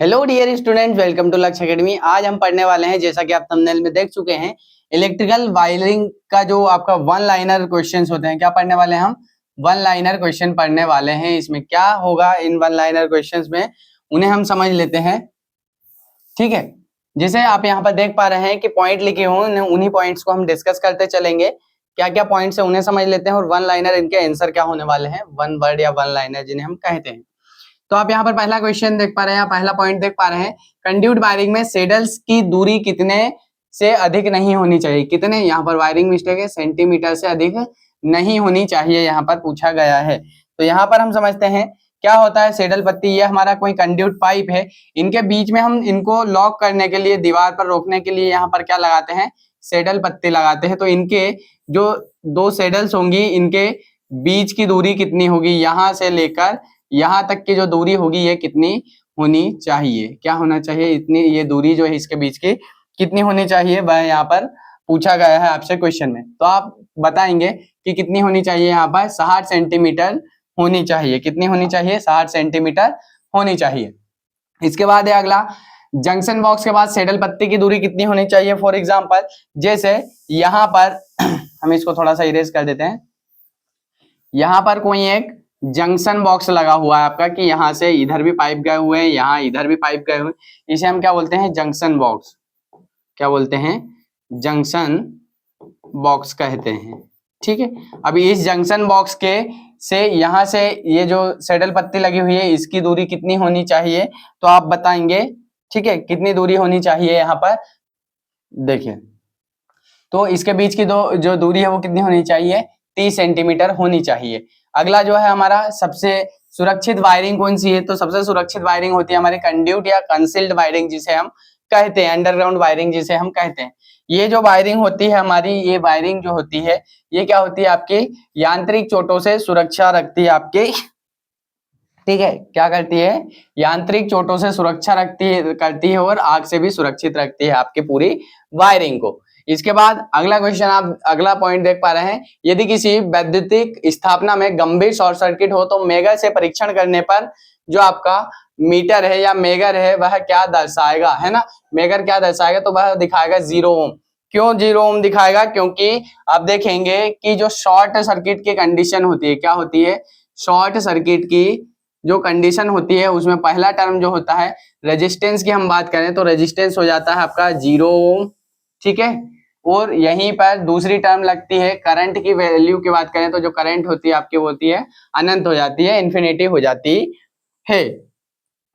Hello dear student, welcome to Lakshya academy. आज हम पढ़ने वाले हैं, जैसा कि आप थंबनेल में देख चुके हैं, इलेक्ट्रिकल वायरिंग का जो आपका वन लाइनर क्वेश्चंस होते हैं। क्या पढ़ने वाले हैं हम? वन लाइनर क्वेश्चन पढ़ने वाले हैं। इसमें क्या होगा इन वन लाइनर क्वेश्चंस में, उन्हें हम समझ लेते हैं। ठीक है, जैसे आप यहाँ पर देख पा रहे हैं कि पॉइंट लिखे हुए, उन्हीं पॉइंट्स को हम डिस्कस करते चलेंगे। क्या क्या पॉइंट्स है उन्हें समझ लेते हैं और वन लाइनर इनके आंसर क्या होने वाले हैं, वन वर्ड या वन लाइनर जिन्हें हम कहते हैं। तो आप यहाँ पर पहला क्वेश्चन देख पा रहे हैं, पहला पॉइंट देख पा रहे हैं, कंड्यूट वायरिंग में सेडल्स की दूरी कितने से अधिक नहीं होनी चाहिए। कितने, यहाँ पर वायरिंग मिस्टेक है, सेंटीमीटर से अधिक नहीं होनी चाहिए, यहाँ पर पूछा गया है। तो यहाँ पर हम समझते हैं क्या होता है सेडल पत्ती। ये हमारा कोई कंड्यूट पाइप है, इनके बीच में हम इनको लॉक करने के लिए, दीवार पर रोकने के लिए यहाँ पर क्या लगाते हैं, सेडल पत्ती लगाते हैं। तो इनके जो दो सेडल्स होंगी, इनके बीच की दूरी कितनी होगी, यहाँ से लेकर यहाँ तक की जो दूरी होगी ये कितनी होनी चाहिए, क्या होना चाहिए, इतनी ये दूरी जो है इसके बीच की कितनी होनी चाहिए, वह यहाँ पर पूछा गया है आपसे क्वेश्चन में। तो आप बताएंगे कि कितनी होनी चाहिए, यहाँ पर 60 सेंटीमीटर होनी चाहिए। कितनी होनी चाहिए? 60 सेंटीमीटर होनी चाहिए। इसके बाद है अगला, जंक्शन बॉक्स के बाद सेडल पत्ती की दूरी कितनी होनी चाहिए। फॉर एग्जाम्पल, जैसे यहाँ पर हम इसको थोड़ा सा इरेज कर देते हैं। यहाँ पर कोई एक जंक्शन बॉक्स लगा हुआ है आपका, कि यहाँ से इधर भी पाइप गए हुए हैं, यहाँ इधर भी पाइप गए हुए हैं, इसे हम क्या बोलते हैं, जंक्शन बॉक्स। क्या बोलते हैं? जंक्शन बॉक्स कहते हैं। ठीक है, अभी इस जंक्शन बॉक्स के से यहाँ से ये जो सेडल पत्ती लगी हुई है, इसकी दूरी कितनी होनी चाहिए, तो आप बताएंगे। ठीक है, कितनी दूरी होनी चाहिए यहाँ पर, देखिए। तो इसके बीच की जो दूरी है वो कितनी होनी चाहिए, 30 सेंटीमीटर होनी चाहिए। अगला जो है हमारा, सबसे सुरक्षित वायरिंग कौन सी है, तो सबसे सुरक्षित वायरिंग होती है हमारी कंड्यूट या कंसील्ड वायरिंग जिसे हम कहते हैं, अंडरग्राउंड वायरिंग जिसे हम कहते हैं। ये जो वायरिंग होती है हमारी, ये वायरिंग जो होती है, ये क्या होती है, आपकी यांत्रिक चोटों से सुरक्षा रखती है आपकी। ठीक है, क्या करती है, यांत्रिक चोटों से सुरक्षा करती है और आग से भी सुरक्षित रखती है आपकी पूरी वायरिंग को। इसके बाद अगला क्वेश्चन, आप अगला पॉइंट देख पा रहे हैं, यदि किसी वैद्युतिक स्थापना में गंभीर शॉर्ट सर्किट हो तो मेगर से परीक्षण करने पर जो आपका मीटर है या मेगर है वह क्या दर्शाएगा, है ना। मेगर क्या दर्शाएगा, तो वह दिखाएगा 0 ओम। क्यों 0 ओम दिखाएगा? क्योंकि आप देखेंगे कि जो शॉर्ट सर्किट की कंडीशन होती है, क्या होती है, शॉर्ट सर्किट की जो कंडीशन होती है उसमें पहला टर्म जो होता है रेजिस्टेंस की हम बात करें तो रेजिस्टेंस हो जाता है आपका 0 ओम। ठीक है, और यहीं पर दूसरी टर्म लगती है करंट की वैल्यू की बात करें तो जो करंट होती है आपकी वो होती है अनंत हो जाती है, इन्फिनिटी हो जाती है।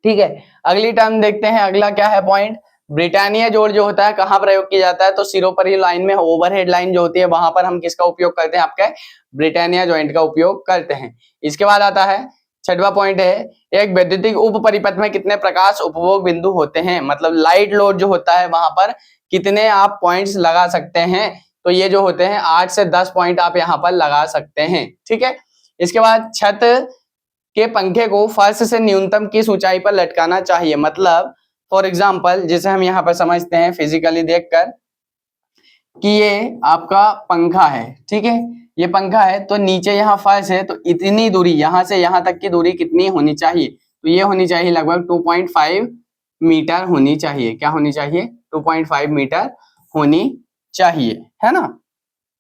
ठीक है, अगली टर्म देखते हैं। अगला क्या है पॉइंट, ब्रिटानिया जोड़ जो होता है कहाँ प्रयोग किया जाता है, तो सिरों पर ही लाइन में ओवरहेड लाइन जो होती है वहां पर हम किसका उपयोग करते हैं, आपके ब्रिटानिया जॉइंट का उपयोग करते हैं। इसके बाद आता है छठवां पॉइंट है, एक वैद्युतिक उप परिपथ में कितने प्रकाश उपभोग बिंदु होते हैं, मतलब लाइट लोड जो होता है वहां पर कितने आप पॉइंट्स लगा सकते हैं, तो ये जो होते हैं 8 से 10 पॉइंट आप यहाँ पर लगा सकते हैं। ठीक है, इसके बाद छत के पंखे को फर्श से न्यूनतम किस ऊंचाई पर लटकाना चाहिए, मतलब फॉर एग्जाम्पल जिसे हम यहाँ पर समझते हैं फिजिकली देखकर कि ये आपका पंखा है। ठीक है, ये पंखा है तो नीचे यहाँ फर्श है, तो इतनी दूरी यहाँ से यहाँ तक की दूरी कितनी होनी चाहिए, तो ये होनी चाहिए लगभग 2.5 मीटर होनी चाहिए। क्या होनी चाहिए? 2.5 मीटर होनी चाहिए, है ना।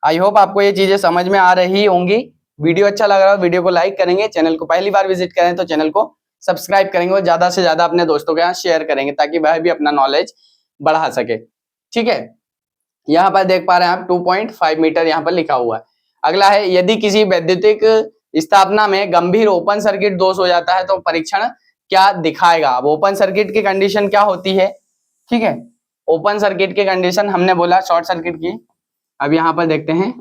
आई होप आपको ये चीजें समझ में आ रही होंगी। वीडियो अच्छा लग रहा है वीडियो को लाइक करेंगे, चैनल को पहली बार विजिट करें तो चैनल को सब्सक्राइब करेंगे और ज्यादा से ज्यादा अपने दोस्तों के साथ शेयर करेंगे ताकि वह भी अपना नॉलेज बढ़ा सके। ठीक है, यहाँ पर देख पा रहे हैं आप 2.5 मीटर यहाँ पर लिखा हुआ है। अगला है, यदि किसी वैद्युतिक स्थापना में गंभीर ओपन सर्किट दोष हो जाता है तो परीक्षण क्या दिखाएगा। अब ओपन सर्किट की कंडीशन क्या होती है, ठीक है, ओपन सर्किट की कंडीशन हमने बोला शॉर्ट सर्किट की। अब यहाँ पर देखते हैं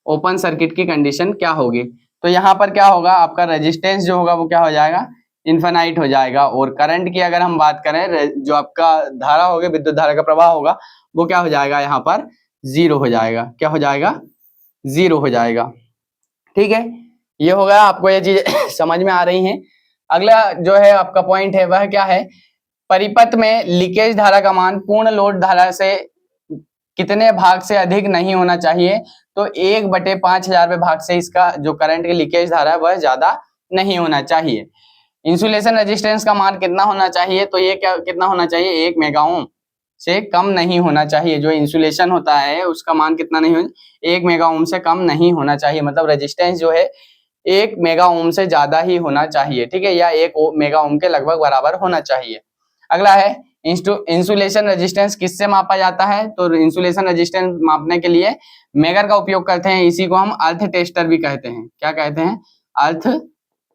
ओपन सर्किट की कंडीशन क्या होगी, तो यहाँ पर क्या होगा, आपका रेजिस्टेंस जो होगा वो क्या हो जाएगा, इन्फिनाइट हो जाएगा। और करंट की अगर हम बात करें, जो आपका धारा होगी, विद्युत धारा का प्रवाह होगा, वो क्या हो जाएगा, यहाँ पर 0 हो जाएगा। क्या हो जाएगा? 0 हो जाएगा। ठीक है, ये हो गया, आपको ये चीज समझ में आ रही हैं। अगला जो है आपका पॉइंट है वह क्या है, परिपथ में लीकेज धारा का मान पूर्ण लोड धारा से कितने भाग से अधिक नहीं होना चाहिए, तो 1/5000 भाग से इसका जो करंट की लीकेज धारा है वह ज्यादा नहीं होना चाहिए। इंसुलेशन रेजिस्टेंस का मान कितना होना चाहिए, तो ये क्या कितना होना चाहिए, 1 मेगा ओम से कम नहीं होना चाहिए। जो इंसुलेशन होता है उसका मान कितना नहीं हो, 1 मेगा ओम से कम नहीं होना चाहिए। मतलब रेजिस्टेंस जो है 1 मेगा ओम से ज्यादा ही होना चाहिए, ठीक है, या 1 मेगा ओम के लगभग बराबर होना चाहिए। अगला है इंसुलेशन रेजिस्टेंस किससे मापा जाता है, तो इंसुलेशन रेजिस्टेंस मापने के लिए मेगर का उपयोग करते हैं। इसी को हम अर्थ टेस्टर भी कहते हैं। क्या कहते हैं, अर्थ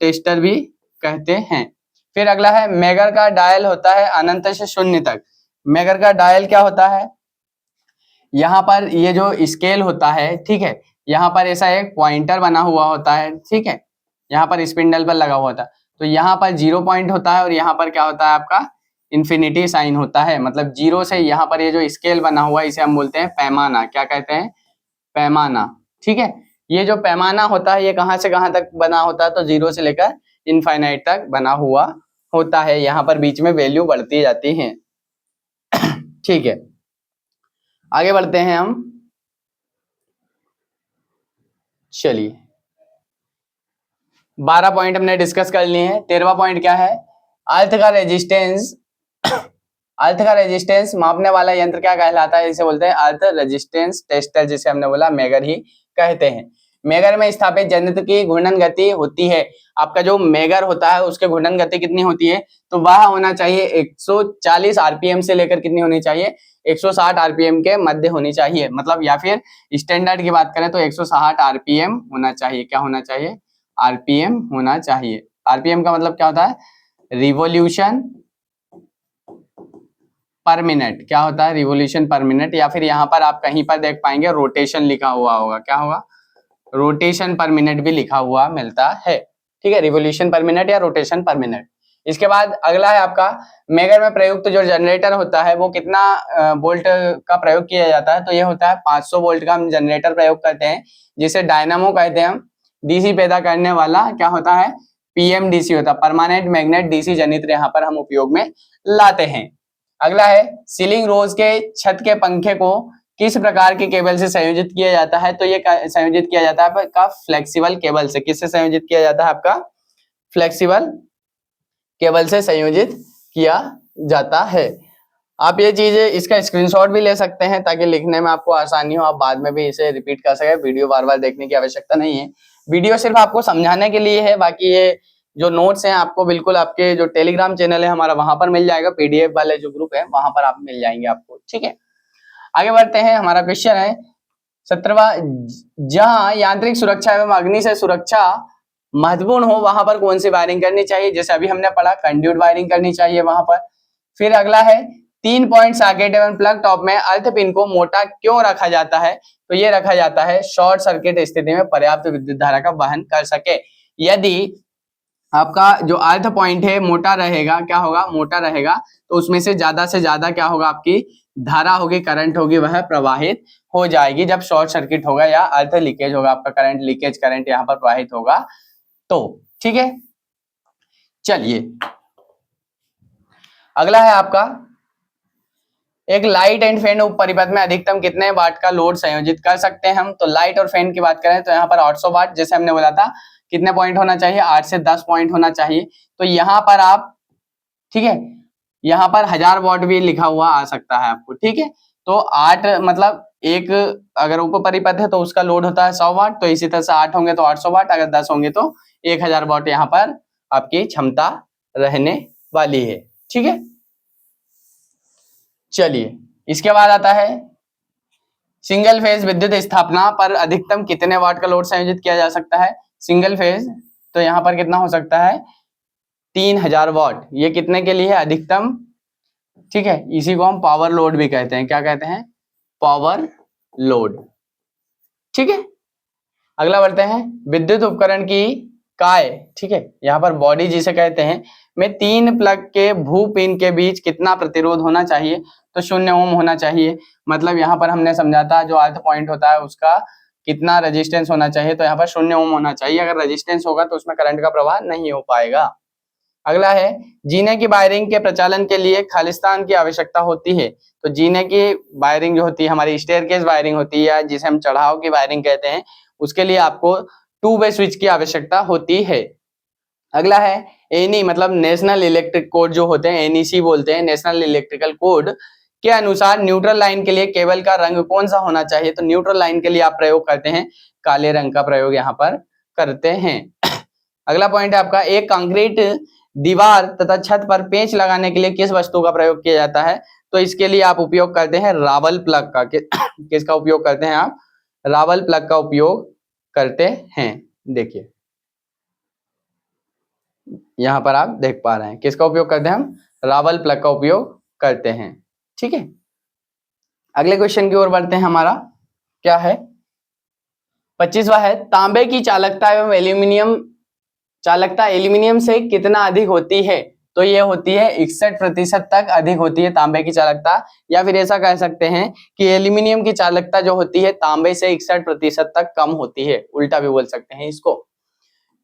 टेस्टर भी कहते हैं। फिर अगला है मेगर का डायल होता है अनंत से शून्य तक। मेगर का डायल क्या होता है, यहाँ पर ये जो स्केल होता है, ठीक है, यहाँ पर ऐसा एक पॉइंटर बना हुआ होता है, ठीक है, यहाँ पर स्पिंडल पर लगा हुआ होता है। तो यहाँ पर 0 पॉइंट होता है और यहाँ पर क्या होता है आपका इन्फिनिटी साइन होता है। मतलब 0 से यहाँ पर ये जो स्केल बना हुआ है इसे हम बोलते हैं पैमाना। क्या कहते हैं, पैमाना, ठीक है। ये जो पैमाना होता है ये कहाँ से कहाँ तक बना होता है, तो 0 से लेकर इनफाइनाइट तक बना हुआ होता है। यहाँ पर बीच में वैल्यू बढ़ती जाती है, ठीक है। आगे बढ़ते हैं हम, चलिए 12 पॉइंट हमने डिस्कस कर लिए हैं। 13वां पॉइंट क्या है, अर्थ का रेजिस्टेंस। अर्थ का रेजिस्टेंस मापने वाला यंत्र क्या कहलाता है, इसे बोलते हैं अर्थ रेजिस्टेंस टेस्टर, जिसे हमने बोला मेगर ही कहते हैं। मेगर में स्थापित यंत्र की घूर्णन गति होती है, आपका जो मेगर होता है उसके घूर्णन गति कितनी होती है, तो वह होना चाहिए 140 आरपीएम से लेकर कितनी होनी चाहिए, 160 आरपीएम के मध्य होनी चाहिए। मतलब या फिर स्टैंडर्ड की बात करें तो 160 आरपीएम होना चाहिए। क्या होना चाहिए, आरपीएम होना चाहिए। आरपीएम का मतलब क्या होता है, रिवॉल्यूशन पर मिनट। क्या होता है, रिवॉल्यूशन पर मिनट, या फिर यहाँ पर आप कहीं पर देख पाएंगे रोटेशन लिखा हुआ होगा। क्या होगा, रोटेशन पर मिनट भी लिखा हुआ मिलता है, ठीक है, रिवॉल्यूशन पर मिनट या रोटेशन पर मिनट। इसके बाद अगला है आपका मेगर में प्रयुक्त जो जनरेटर होता है वो कितना वोल्ट का प्रयोग किया जाता है, तो ये होता है 500 वोल्ट का हम जनरेटर प्रयोग करते हैं, जिसे डायनामो कहते हैं हम। डीसी पैदा करने वाला क्या होता है, पीएमडीसी होता है, परमानेंट मैग्नेट डीसी जनित्र यहाँ पर हम उपयोग में लाते हैं। अगला है सीलिंग रोज के छत के पंखे को किस प्रकार के केबल से संयोजित किया जाता है, तो ये संयोजित किया जाता है आपका फ्लेक्सिबल केबल से। किससे संयोजित किया जाता है, आपका फ्लेक्सिबल केबल से संयोजित किया जाता है। आप ये चीजें इसका स्क्रीनशॉट भी ले सकते हैं ताकि लिखने में आपको आसानी हो, आप बाद में भी इसे रिपीट कर सके। वीडियो बार बार देखने की आवश्यकता नहीं है, वीडियो सिर्फ आपको समझाने के लिए है। बाकी ये जो नोट्स हैं आपको बिल्कुल आपके जो टेलीग्राम चैनल है हमारा वहां पर मिल जाएगा, पीडीएफ वाले जो ग्रुप है वहां पर आप मिल जाएंगे आपको, ठीक है। आगे बढ़ते हैं, हमारा क्वेश्चन है 17वां, जहां यांत्रिक सुरक्षा एवं अग्नि से सुरक्षा महत्वपूर्ण हो वहां पर कौन सी वायरिंग करनी चाहिए, जैसे अभी हमने पढ़ा कंड्यूट वायरिंग करनी चाहिए वहां पर। फिर अगला है 3 पॉइंट सॉकेट एवं प्लग टॉप में अर्थ पिन को मोटा क्यों रखा जाता है, तो ये रखा जाता है शॉर्ट सर्किट स्थिति में पर्याप्त विद्युत धारा का वहन कर सके। यदि आपका जो अर्थ पॉइंट है मोटा रहेगा, क्या होगा, मोटा रहेगा, तो उसमें से ज्यादा क्या होगा, आपकी धारा होगी, करंट होगी, वह प्रवाहित हो जाएगी जब शॉर्ट सर्किट होगा या अर्थ लीकेज होगा, आपका करंट लीकेज करंट यहाँ पर प्रवाहित होगा तो, ठीक है। चलिए अगला है आपका एक लाइट एंड फैन उप परिपथ में अधिकतम कितने वाट का लोड संयोजित कर सकते हैं हम, तो लाइट और फैन की बात करें तो यहाँ पर 800 वाट, जैसे हमने बोला था कितने पॉइंट होना चाहिए, 8 से 10 पॉइंट होना चाहिए। तो यहाँ पर आप, ठीक है, यहाँ पर 1000 वाट भी लिखा हुआ आ सकता है आपको, ठीक है। तो 8 मतलब एक अगर उप परिपथ है तो उसका लोड होता है 100 वाट, तो इसी तरह से 8 होंगे तो 800 वाट, अगर 10 होंगे तो 1000 वाट यहाँ पर आपकी क्षमता रहने वाली है, ठीक है। चलिए इसके बाद आता है सिंगल फेज विद्युत स्थापना पर अधिकतम कितने वाट का लोड संयोजित किया जा सकता है, सिंगल फेज, तो यहाँ पर कितना हो सकता है 3000 वाट। ये कितने के लिए है, अधिकतम, ठीक है, इसी को हम पावर लोड भी कहते हैं। क्या कहते हैं, पावर लोड, ठीक है। अगला बढ़ते हैं विद्युत उपकरण की काय, ठीक है, यहाँ पर बॉडी जिसे कहते हैं, में 3 प्लग के भू पिन के बीच कितना प्रतिरोध होना चाहिए, तो 0 ओम होना चाहिए। मतलब यहाँ पर हमने समझा था जो अर्थ पॉइंट होता है उसका कितना रेजिस्टेंस होना चाहिए, तो यहाँ पर 0 ओम होना चाहिए। अगर रेजिस्टेंस होगा तो उसमें करंट का प्रवाह नहीं हो पाएगा। अगला है जीने की वायरिंग के प्रचालन के लिए खालिस्तान की आवश्यकता होती है, तो जीने की वायरिंग जो होती है हमारी स्टेयरकेस वायरिंग होती है, जिसे हम चढ़ाव की वायरिंग कहते हैं, उसके लिए आपको 2 वे स्विच की आवश्यकता होती है। अगला है एनी मतलब नेशनल इलेक्ट्रिक कोड जो होते हैं, एनईसी बोलते हैं, नेशनल इलेक्ट्रिकल कोड के अनुसार न्यूट्रल लाइन के लिए केबल का रंग कौन सा होना चाहिए? तो न्यूट्रल लाइन के लिए आप प्रयोग करते हैं काले रंग का प्रयोग यहाँ पर करते हैं। अगला पॉइंट है आपका, एक कंक्रीट दीवार तथा छत पर पेंच लगाने के लिए किस वस्तु का प्रयोग किया जाता है? तो इसके लिए आप उपयोग करते हैं रावल प्लग का। किसका उपयोग करते हैं आप? रावल प्लग का उपयोग करते हैं। देखिए यहां पर आप देख पा रहे हैं किसका उपयोग करते हैं हम? रावल प्लग का उपयोग करते हैं। ठीक है, अगले क्वेश्चन की ओर बढ़ते हैं। हमारा क्या है? 25वां है, तांबे की चालकता एवं एल्यूमिनियम चालकता एल्यूमिनियम से कितना अधिक होती है? तो ये होती है 61% तक अधिक होती है तांबे की चालकता, या फिर ऐसा कह सकते हैं कि एल्यूमिनियम की चालकता जो होती है तांबे से 61% तक कम होती है, उल्टा भी बोल सकते हैं इसको।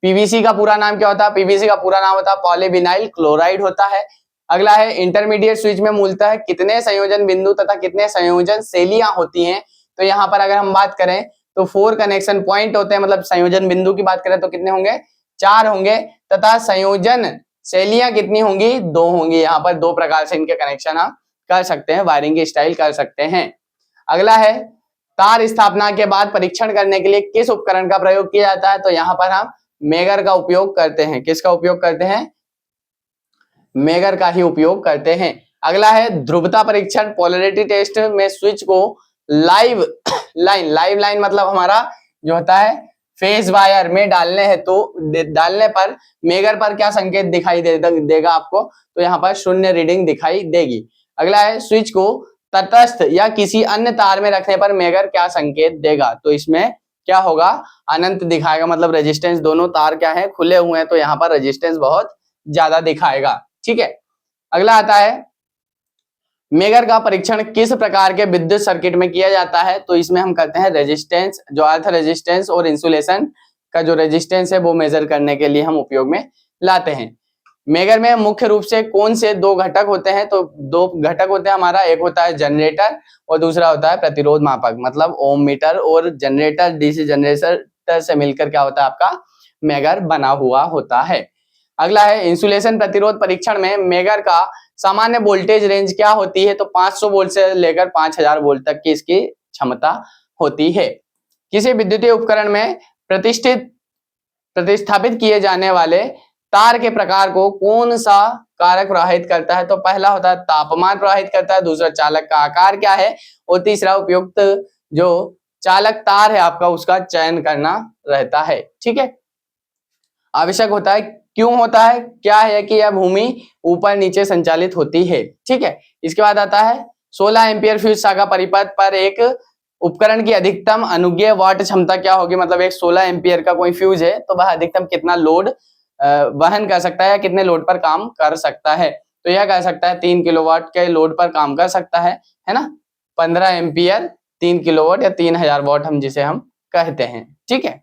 पीवीसी का पूरा नाम क्या होता है? पीवीसी का पूरा नाम होता है पॉलीविनाइल क्लोराइड होता है। अगला है, इंटरमीडिएट स्विच में मूलतः कितने संयोजन बिंदु तथा कितने संयोजन शैलियां होती हैं? तो यहाँ पर अगर हम बात करें तो 4 कनेक्शन पॉइंट होते हैं, मतलब संयोजन बिंदु की बात करें तो कितने होंगे? 4 होंगे, तथा संयोजन शैलियां कितनी होंगी? 2 होंगी। यहाँ पर 2 प्रकार से इनके कनेक्शन आप कर सकते हैं, वायरिंग की स्टाइल कर सकते हैं। अगला है, तार स्थापना के बाद परीक्षण करने के लिए किस उपकरण का प्रयोग किया जाता है? तो यहाँ पर हम मेगर का उपयोग करते हैं। किसका उपयोग करते हैं? मेगर का ही उपयोग करते हैं। अगला है, ध्रुवता परीक्षण पोलैरिटी टेस्ट में स्विच को लाइव लाइन मतलब हमारा जो होता है फेज वायर में डालने हैं, तो डालने पर मेगर पर क्या संकेत दिखाई देगा आपको? तो यहाँ पर 0 रीडिंग दिखाई देगी। अगला है, स्विच को तटस्थ या किसी अन्य तार में रखने पर मेगर क्या संकेत देगा? तो इसमें क्या होगा? अनंत दिखाएगा, मतलब रेजिस्टेंस, दोनों तार क्या है? खुले हुए हैं, तो यहाँ पर रेजिस्टेंस बहुत ज्यादा दिखाएगा। ठीक है, अगला आता है, मेगर का परीक्षण किस प्रकार के विद्युत सर्किट में किया जाता है? तो इसमें हम करते हैं रेजिस्टेंस, जो अर्थ रेजिस्टेंस और इंसुलेशन का जो रेजिस्टेंस है वो मेजर करने के लिए हम उपयोग में लाते हैं। मेगर में मुख्य रूप से कौन से 2 घटक होते हैं? तो 2 घटक होते हैं हमारा, एक होता है जनरेटर और दूसरा होता है प्रतिरोध मापक, मतलब ओम मीटर और जनरेटर, डीसी जनरेटर से मिलकर क्या होता है? आपका मेगर बना हुआ होता है। अगला है, इंसुलेशन प्रतिरोध परीक्षण में मेगर का सामान्य वोल्टेज रेंज क्या होती है? तो 500 वोल्ट से लेकर 5000 वोल्ट तक की इसकी क्षमता होती है। किसी विद्युतीय उपकरण में प्रतिस्थापित किए जाने वाले तार के प्रकार को कौन सा कारक प्रभावित करता है? तो पहला होता है तापमान प्रभावित करता है, दूसरा चालक का आकार क्या है, और तीसरा उपयुक्त जो चालक तार है आपका उसका चयन करना रहता है। ठीक है, आवश्यक होता है। क्यों होता है? क्या है कि यह भूमि ऊपर नीचे संचालित होती है। ठीक है, इसके बाद आता है 16 एम्पियर फ्यूज शाखा परिपथ पर एक उपकरण की अधिकतम अनुज्ञेय वाट क्षमता क्या होगी? मतलब एक 16 एम्पियर का कोई फ्यूज है तो वह अधिकतम कितना लोड वहन कर सकता है या कितने लोड पर काम कर सकता है? तो यह कह सकता है 3 किलोवाट के लोड पर काम कर सकता है ना? 15 एम्पियर 3 किलोवाट या 3000 वाट हम जिसे हम कहते हैं। ठीक है,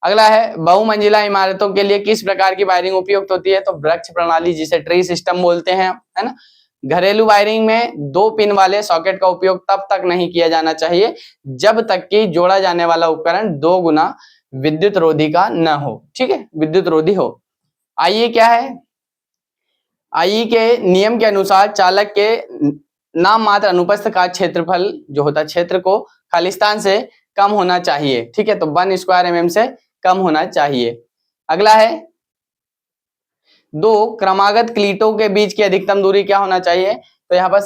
अगला है, बहुमंजिला इमारतों के लिए किस प्रकार की वायरिंग उपयुक्त होती है? तो वृक्ष प्रणाली, जिसे ट्री सिस्टम बोलते हैं, है ना? घरेलू वायरिंग में 2 पिन वाले सॉकेट का उपयोग तब तक नहीं किया जाना चाहिए जब तक कि जोड़ा जाने वाला उपकरण 2 गुना विद्युत रोधी का न हो। ठीक है, विद्युत रोधी हो। आइए क्या है, आइए के नियम के अनुसार चालक के नाम मात्र अनुपस्थ का क्षेत्रफल जो होता है क्षेत्र को खालिस्तान से कम होना चाहिए। ठीक है, तो 1 स्क्वायर mm से कम होना चाहिए। अगला है, 2 क्रमागत क्लीटों के बीच की अधिकतम दूरी क्या होना चाहिए? तो यहाँ पर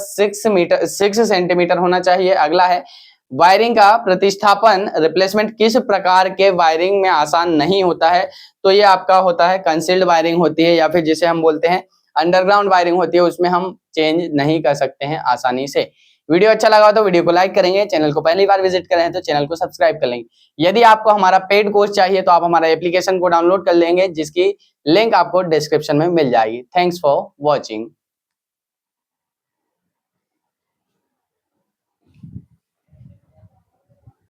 6 सेंटीमीटर होना चाहिए। अगला है, वायरिंग का प्रतिस्थापन रिप्लेसमेंट किस प्रकार के वायरिंग में आसान नहीं होता है? तो ये आपका होता है कंसील्ड वायरिंग होती है, या फिर जिसे हम बोलते हैं अंडरग्राउंड वायरिंग होती है, उसमें हम चेंज नहीं कर सकते हैं आसानी से। वीडियो अच्छा लगा तो वीडियो को लाइक करेंगे, चैनल को पहली बार विजिट करें तो चैनल को सब्सक्राइब कर लेंगे। यदि आपको हमारा पेड कोर्स चाहिए तो आप हमारा एप्लीकेशन को डाउनलोड कर लेंगे, जिसकी लिंक आपको डिस्क्रिप्शन में मिल जाएगी। Thanks for watching.